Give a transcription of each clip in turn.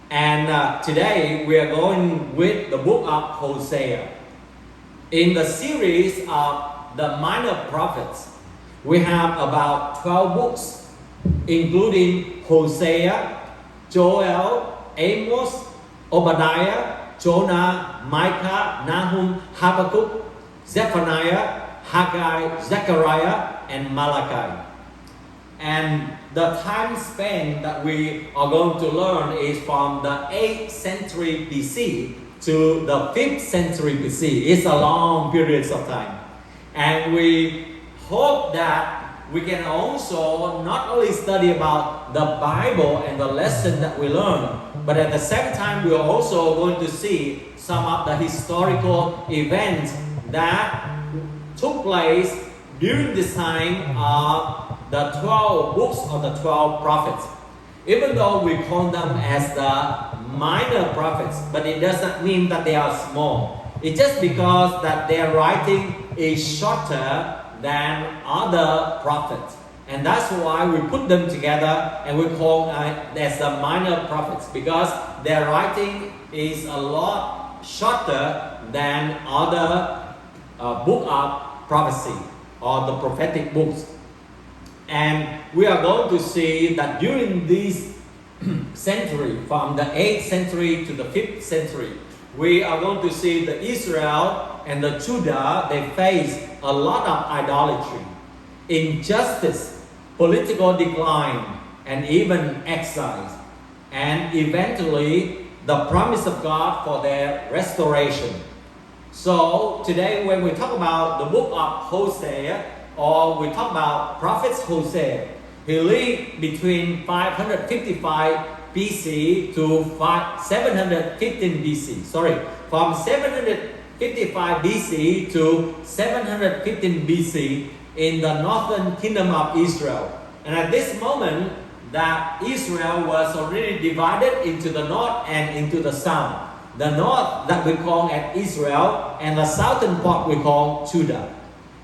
And today we are going with the book of Hosea. In the series of the minor prophets, we have about 12 books, including Hosea, Joel, Amos, Obadiah, Jonah, Micah, Nahum, Habakkuk, Zephaniah, Haggai, Zechariah, and Malachi. And the time span that we are going to learn is from the 8th century BC to the 5th century BC. It's a long period of time. And we hope that we can also not only study about the Bible and the lesson that we learn, but at the same time we are also going to see some of the historical events that took place during this time of the 12 books of the 12 prophets. Even though we call them as the minor prophets, but it doesn't mean that they are small. It's just because that their writing is shorter than other prophets. And that's why we put them together and we call as the minor prophets, because their writing is a lot shorter than other book of prophecy or the prophetic books. And we are going to see that during this century, from the 8th century to the 5th century, we are going to see the Israel and the Judah, they face a lot of idolatry, injustice, political decline, and even exiles. And eventually, the promise of God for their restoration. So today when we talk about the book of Hosea, or we talk about prophets Hosea, he lived between 555 BC to 715 BC. From 755 BC to 715 BC in the northern kingdom of Israel. And at this moment, that Israel was already divided into the north and into the south. The north that we call as Israel, and the southern part we call Judah.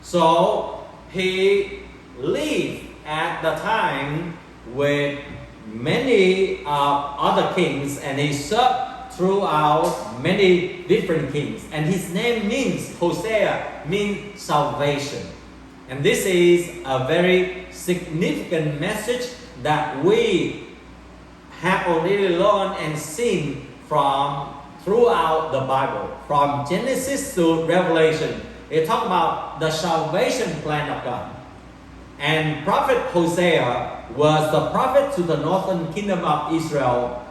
So he lived at the time with many other kings, and he served throughout many different kings. And his name means, Hosea, means salvation. And this is a very significant message that we have already learned and seen from throughout the Bible. From Genesis to Revelation, it talks about the salvation plan of God. And prophet Hosea was the prophet to the northern kingdom of Israel